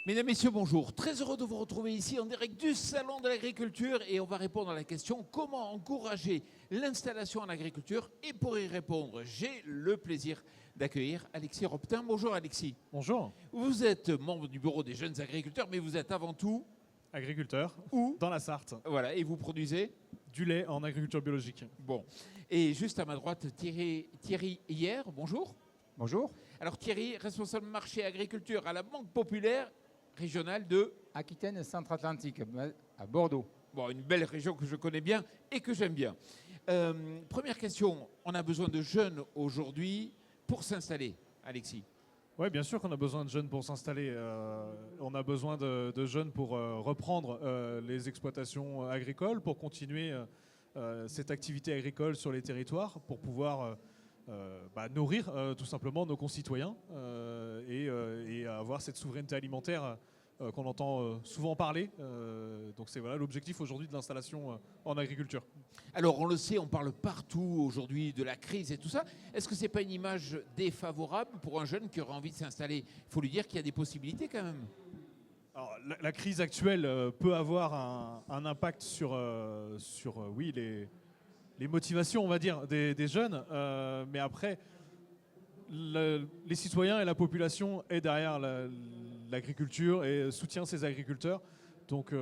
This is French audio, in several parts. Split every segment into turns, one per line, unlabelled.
Mesdames, Messieurs, bonjour. Très heureux de vous retrouver ici en direct du Salon de l'Agriculture et on va répondre à la question comment encourager l'installation en agriculture. Et pour y répondre, j'ai le plaisir d'accueillir Alexis Roptin. Bonjour Alexis.
Bonjour,
Vous êtes membre du bureau des jeunes agriculteurs, mais vous êtes avant tout
agriculteur
où?
dans la Sarthe.
Voilà, et vous produisez?
Du lait en agriculture biologique.
Bon. Et juste à ma droite, Thierry Hier. Bonjour.
Bonjour,
Alors Thierry, responsable marché agriculture à la Banque Populaire régionale de...
Aquitaine Centre-Atlantique, à Bordeaux.
Bon, une belle région que je connais bien et que j'aime bien. Première question, on a besoin de jeunes aujourd'hui pour s'installer, Alexis.
Oui, bien sûr qu'on a besoin de jeunes pour s'installer. On a besoin de jeunes pour reprendre les exploitations agricoles, pour continuer cette activité agricole sur les territoires, pour pouvoir nourrir tout simplement nos concitoyens et avoir cette souveraineté alimentaire qu'on entend souvent parler. Donc c'est voilà, l'objectif aujourd'hui de l'installation en agriculture.
Alors on le sait, on parle partout aujourd'hui de la crise et tout ça. Est-ce que ce n'est pas une image défavorable pour un jeune qui aurait envie de s'installer? Il faut lui dire qu'il y a des possibilités quand même.
Alors, la crise actuelle peut avoir un impact sur oui, les motivations, on va dire, des jeunes. Mais après, les citoyens et la population est derrière l'agriculture et soutient ces agriculteurs. Donc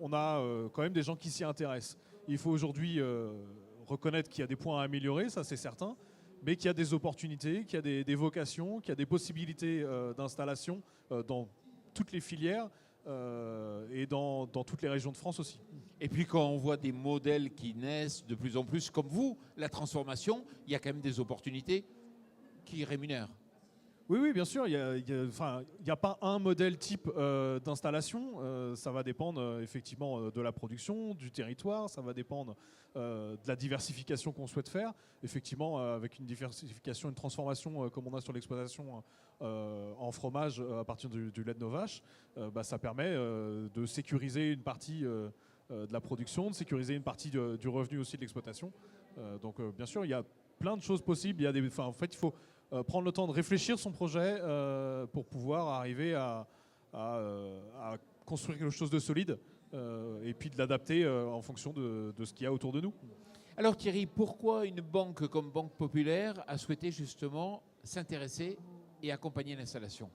on a quand même des gens qui s'y intéressent. Il faut aujourd'hui reconnaître qu'il y a des points à améliorer, ça c'est certain, mais qu'il y a des opportunités, qu'il y a des vocations, qu'il y a des possibilités d'installation dans toutes les filières et dans toutes les régions de France aussi.
Et puis quand on voit des modèles qui naissent de plus en plus, comme vous, la transformation, il y a quand même des opportunités qui rémunèrent.
Oui, bien sûr. Il n'y a pas un modèle type d'installation. Ça va dépendre effectivement de la production, du territoire. Ça va dépendre de la diversification qu'on souhaite faire. Effectivement, avec une diversification, une transformation comme on a sur l'exploitation en fromage à partir du lait de nos vaches, ça permet de sécuriser une partie de la production, de sécuriser une partie du revenu aussi de l'exploitation. Donc bien sûr, il y a plein de choses possibles. En fait, il faut prendre le temps de réfléchir son projet pour pouvoir arriver à construire quelque chose de solide et puis de l'adapter en fonction de ce qu'il y a autour de nous.
Alors Thierry, pourquoi une banque comme Banque Populaire a souhaité justement s'intéresser et accompagner l'installation?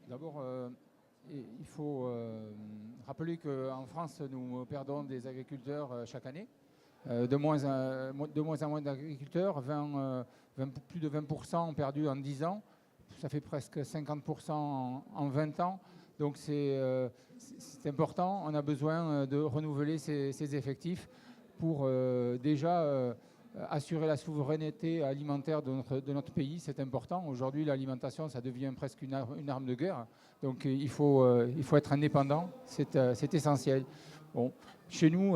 D'abord, il faut rappeler qu'en France, nous perdons des agriculteurs chaque année. De moins en moins d'agriculteurs, plus de 20% ont perdu en 10 ans. Ça fait presque 50% en 20 ans. Donc c'est important. On a besoin de renouveler ces effectifs pour déjà assurer la souveraineté alimentaire de notre pays. C'est important. Aujourd'hui, l'alimentation, ça devient presque une arme de guerre. Donc il faut être indépendant. C'est essentiel. Bon. Chez nous,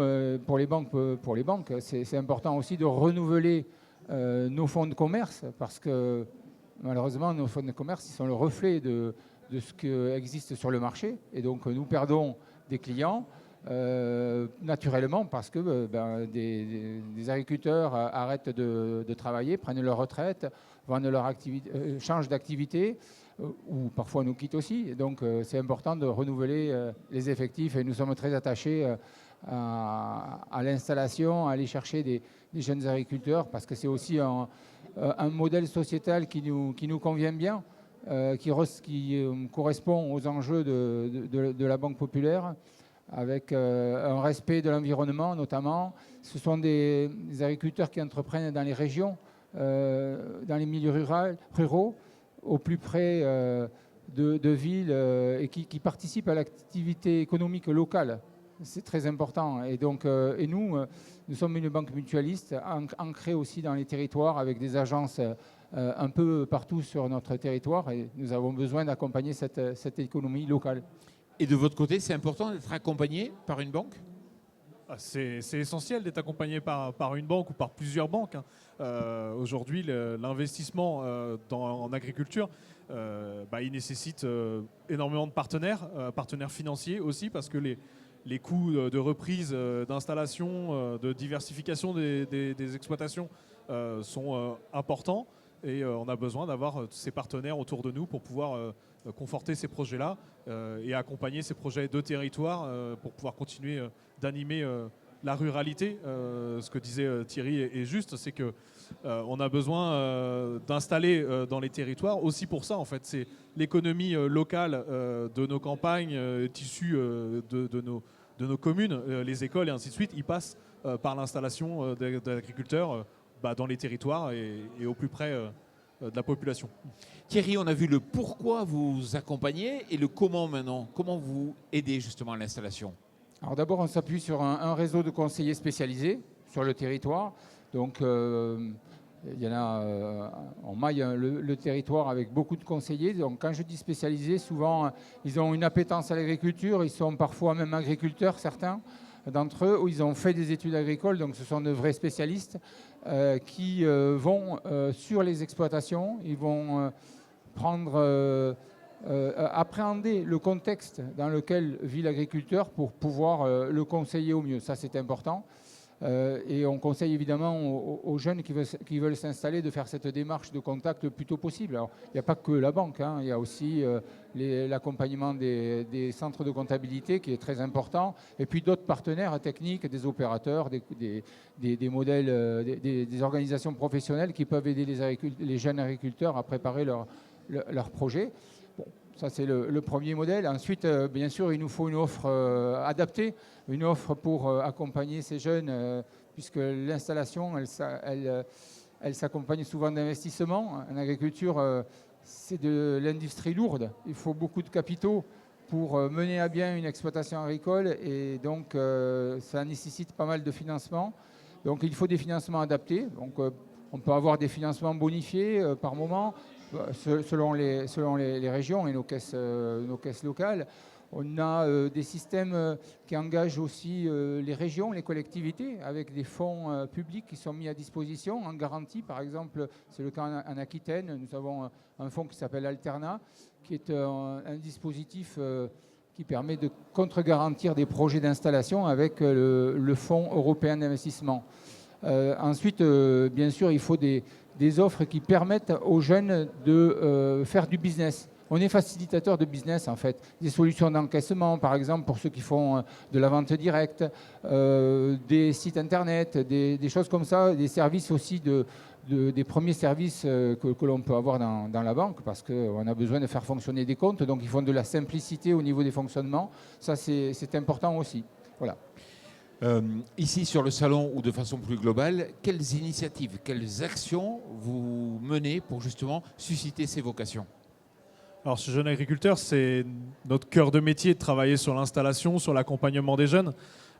pour les banques, c'est important aussi de renouveler nos fonds de commerce parce que malheureusement, nos fonds de commerce ils sont le reflet de ce qui existe sur le marché. Et donc, nous perdons des clients naturellement parce que des agriculteurs arrêtent de travailler, prennent leur retraite, vendent leur activité, changent d'activité ou parfois nous quittent aussi. Et donc, c'est important de renouveler les effectifs et nous sommes très attachés à l'installation, à aller chercher des jeunes agriculteurs parce que c'est aussi un modèle sociétal qui nous convient bien, qui correspond aux enjeux de la Banque Populaire avec un respect de l'environnement notamment. Ce sont des agriculteurs qui entreprennent dans les régions, dans les milieux ruraux, au plus près de villes et qui participent à l'activité économique locale. C'est très important. Et donc, nous sommes une banque mutualiste ancrée aussi dans les territoires avec des agences un peu partout sur notre territoire. Et nous avons besoin d'accompagner cette économie locale.
Et de votre côté, c'est important d'être accompagné par une banque?
C'est essentiel d'être accompagné par une banque ou par plusieurs banques. Aujourd'hui, l'investissement en agriculture, il nécessite énormément de partenaires financiers aussi, parce que les coûts de reprise, d'installation, de diversification des exploitations sont importants. Et on a besoin d'avoir ces partenaires autour de nous pour pouvoir conforter ces projets-là et accompagner ces projets de territoire pour pouvoir continuer d'animer la ruralité. Ce que disait Thierry est juste, c'est que on a besoin d'installer dans les territoires aussi pour ça en fait. C'est l'économie locale de nos campagnes, issue de nos communes, les écoles et ainsi de suite. Ils passent par l'installation d'agriculteurs dans les territoires et au plus près de la population.
Thierry, on a vu le pourquoi vous accompagnez et le comment maintenant. Comment vous aidez justement à l'installation?
Alors d'abord, on s'appuie sur un réseau de conseillers spécialisés sur le territoire. Donc il y en a, on maille le territoire avec beaucoup de conseillers. Donc quand je dis spécialisés, souvent ils ont une appétence à l'agriculture, ils sont parfois même agriculteurs, certains d'entre eux, où ils ont fait des études agricoles, donc ce sont de vrais spécialistes qui vont sur les exploitations, ils vont appréhender le contexte dans lequel vit l'agriculteur pour pouvoir le conseiller au mieux. Ça, c'est important. Et on conseille évidemment aux jeunes qui veulent s'installer de faire cette démarche de contact le plus tôt possible. Alors, il n'y a pas que la banque, hein, il y a aussi l'accompagnement des centres de comptabilité qui est très important, et puis d'autres partenaires techniques, des opérateurs, des modèles, des organisations professionnelles qui peuvent aider les jeunes agriculteurs à préparer leur projet. Bon, ça, c'est le premier modèle. Ensuite, bien sûr, il nous faut une offre adaptée, une offre pour accompagner ces jeunes, puisque l'installation, elle s'accompagne souvent d'investissements. En agriculture, c'est de l'industrie lourde. Il faut beaucoup de capitaux pour mener à bien une exploitation agricole, et donc ça nécessite pas mal de financement. Donc il faut des financements adaptés. Donc on peut avoir des financements bonifiés par moment, selon les régions et nos caisses locales. On a des systèmes qui engagent aussi les régions, les collectivités, avec des fonds publics qui sont mis à disposition en garantie. Par exemple, c'est le cas en Aquitaine. Nous avons un fonds qui s'appelle Alterna, qui est un dispositif qui permet de contre-garantir des projets d'installation avec le Fonds européen d'investissement. Ensuite, bien sûr, il faut des offres qui permettent aux jeunes de faire du business. On est facilitateur de business, en fait. Des solutions d'encaissement, par exemple, pour ceux qui font de la vente directe, des sites Internet, des choses comme ça, des services aussi, des premiers services que l'on peut avoir dans la banque, parce qu'on a besoin de faire fonctionner des comptes, donc ils font de la simplicité au niveau des fonctionnements. Ça, c'est important aussi. Voilà.
Ici sur le salon ou de façon plus globale, quelles initiatives, quelles actions vous menez pour justement susciter ces vocations?
Alors chez Jeunes Agriculteurs, c'est notre cœur de métier de travailler sur l'installation, sur l'accompagnement des jeunes.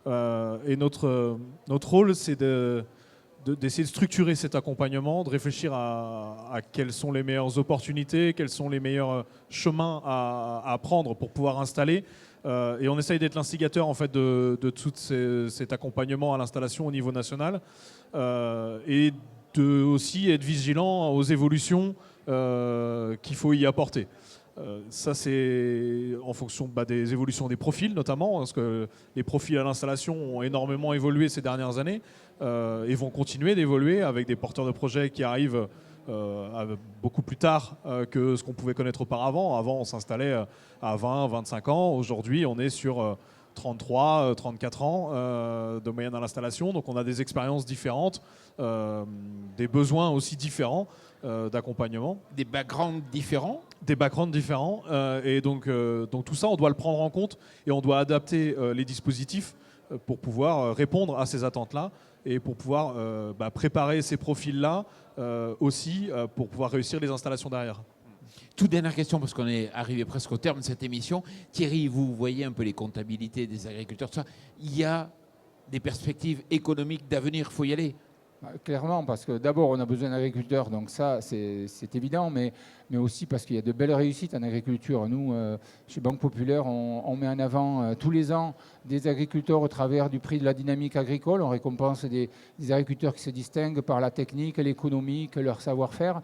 Et notre rôle, c'est d'essayer de structurer cet accompagnement, de réfléchir à quelles sont les meilleures opportunités, quels sont les meilleurs chemins à prendre pour pouvoir installer. Et on essaye d'être l'instigateur en fait de tout cet accompagnement à l'installation au niveau national, et de aussi être vigilant aux évolutions qu'il faut y apporter. Ça, c'est en fonction des évolutions des profils notamment, parce que les profils à l'installation ont énormément évolué ces dernières années et vont continuer d'évoluer avec des porteurs de projets qui arrivent beaucoup plus tard que ce qu'on pouvait connaître auparavant. Avant, on s'installait à 20, 25 ans. Aujourd'hui, on est sur 33, 34 ans de moyenne à l'installation. Donc on a des expériences différentes, des besoins aussi différents d'accompagnement.
Des backgrounds différents.
Des backgrounds différents. Et donc tout ça, on doit le prendre en compte et on doit adapter les dispositifs pour pouvoir répondre à ces attentes-là et pour pouvoir préparer ces profils-là aussi pour pouvoir réussir les installations derrière.
Toute dernière question, parce qu'on est arrivé presque au terme de cette émission. Thierry, vous voyez un peu les comptabilités des agriculteurs, tout ça. Il y a des perspectives économiques d'avenir, il faut y aller.
Clairement, parce que d'abord, on a besoin d'agriculteurs, donc ça, c'est évident, mais aussi parce qu'il y a de belles réussites en agriculture. Nous, chez Banque Populaire, on met en avant tous les ans des agriculteurs au travers du prix de la dynamique agricole. On récompense des agriculteurs qui se distinguent par la technique, l'économique, leur savoir-faire.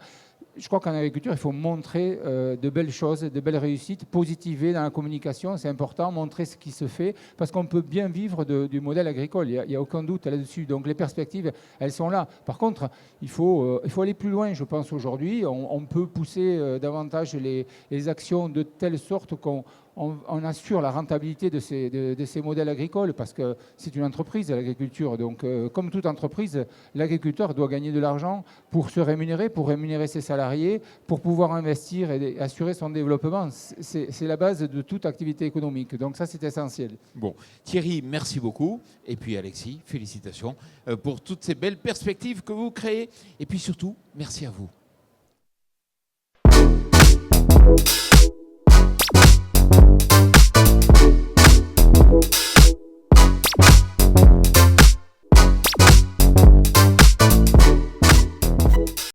je crois qu'en agriculture, il faut montrer de belles choses, de belles réussites, positiver dans la communication. C'est important, montrer ce qui se fait, parce qu'on peut bien vivre du modèle agricole. Il n'y a aucun doute là-dessus. Donc les perspectives, elles sont là. Par contre, il faut aller plus loin, je pense, aujourd'hui. On peut pousser davantage les actions de telle sorte qu'on assure la rentabilité de ces modèles agricoles, parce que c'est une entreprise, l'agriculture. Donc, comme toute entreprise, l'agriculteur doit gagner de l'argent pour se rémunérer, pour rémunérer ses salariés, pour pouvoir investir et assurer son développement. C'est la base de toute activité économique. Donc ça, c'est essentiel.
Bon, Thierry, merci beaucoup. Et puis Alexis, félicitations pour toutes ces belles perspectives que vous créez. Et puis surtout, merci à vous.